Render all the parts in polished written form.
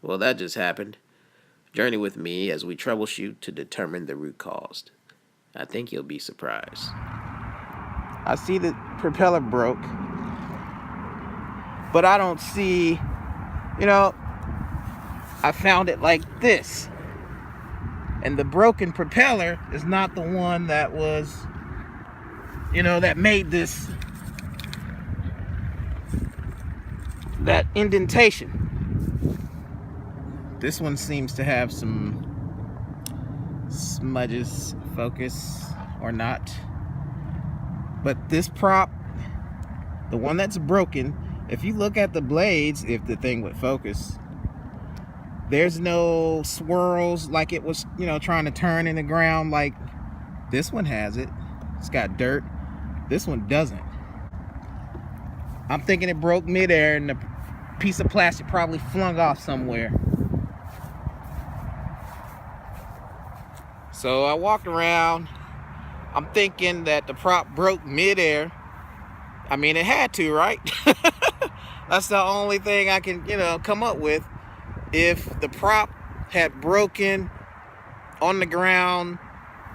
Well, that just happened. Journey with me as we troubleshoot to determine the root cause. I think you'll be surprised. I see the propeller broke, but I don't see, I found it like this. And the broken propeller is not the one that was, that made that indentation. This one seems to have some smudges, focus or not. But this prop, the one that's broken, if you look at the blades, if the thing would focus, there's no swirls like it was, trying to turn in the ground like this one has it. It's got dirt. This one doesn't. I'm thinking it broke midair and the piece of plastic probably flung off somewhere. So I walked around. I'm thinking that the prop broke midair. I mean, it had to, right? That's the only thing I can, come up with. If the prop had broken on the ground,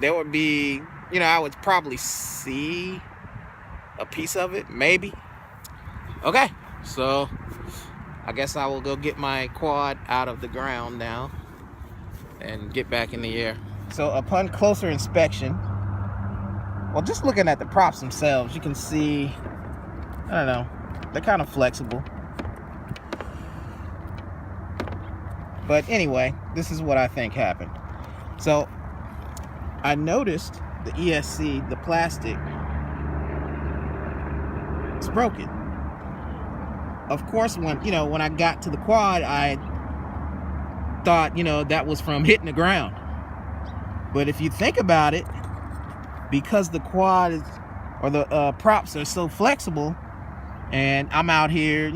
there would be, I would probably see a piece of it, maybe. Okay, so I guess I will go get my quad out of the ground now and get back in the air. So upon closer inspection, well, just looking at the props themselves, you can see, I don't know, they're kind of flexible. But anyway, this is what I think happened. So I noticed the ESC, the plastic, it's broken. Of course, when I got to the quad, I thought, that was from hitting the ground. But if you think about it, because the quad is, or the props are so flexible, and I'm out here,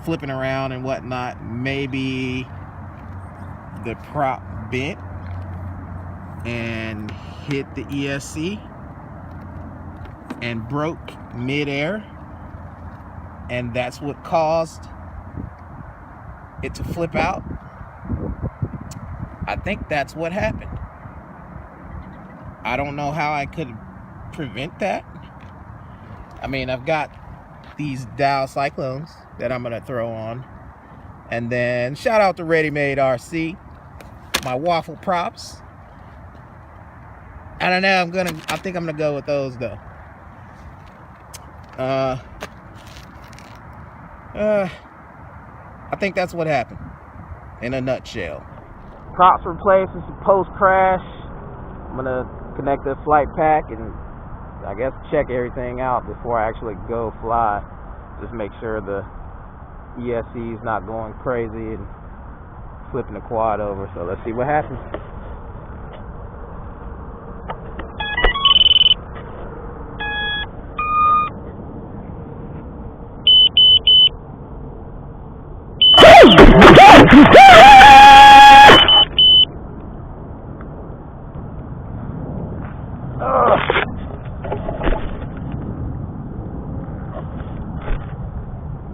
flipping around and whatnot, maybe the prop bent and hit the ESC and broke midair, and that's what caused it to flip out. I think that's what happened. I don't know how I could prevent that. I mean, I've got these Dow Cyclones that I'm gonna throw on, and then shout out to Ready Made RC, my waffle props. I don't know, I think I'm gonna go with those though. I think that's what happened in a nutshell. Props replaced, this is post crash. I'm gonna connect the flight pack and I guess check everything out before I actually go fly. Just make sure the ESC is not going crazy and flipping the quad over. So let's see what happens.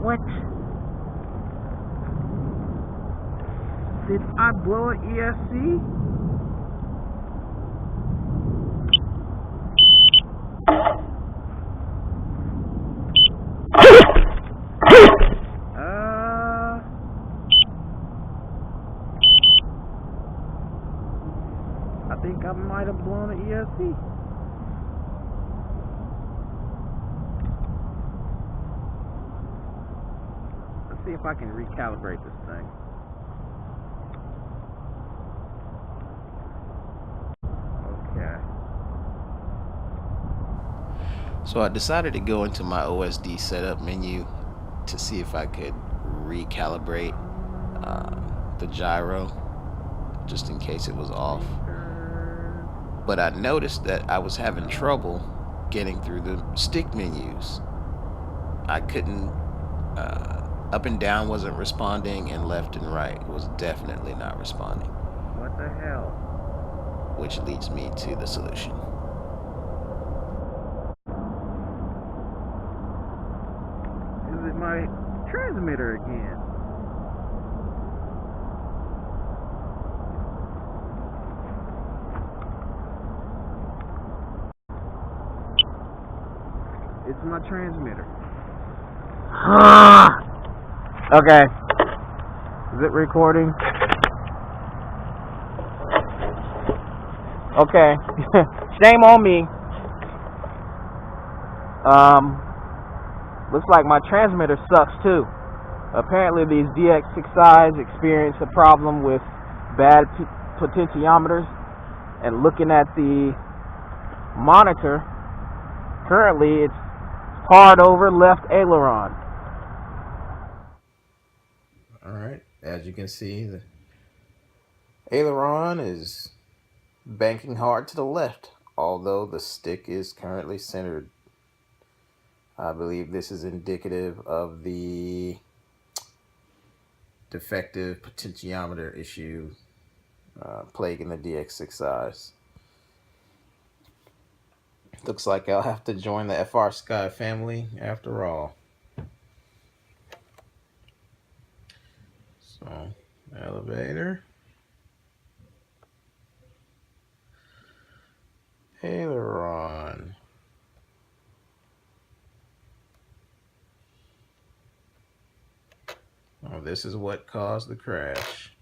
What? Did I blow an ESC? I think I might have blown an ESC. Let's see if I can recalibrate this thing. Okay. So I decided to go into my OSD setup menu to see if I could recalibrate the gyro, just in case it was off. But I noticed that I was having trouble getting through the stick menus. I couldn't, up and down wasn't responding, and left and right was definitely not responding. What the hell? Which leads me to the solution. Is it my transmitter again? It's my transmitter. Okay. Is it recording? Okay. Shame on me. Looks like my transmitter sucks too. Apparently these DX6i's experience a problem with bad potentiometers, and looking at the monitor, currently it's hard over left aileron. Alright, as you can see, the aileron is banking hard to the left, although the stick is currently centered. I believe this is indicative of the defective potentiometer issue plaguing the DX6i's. Looks like I'll have to join the FR Sky family after all. So, elevator. Aileron. Oh, this is what caused the crash.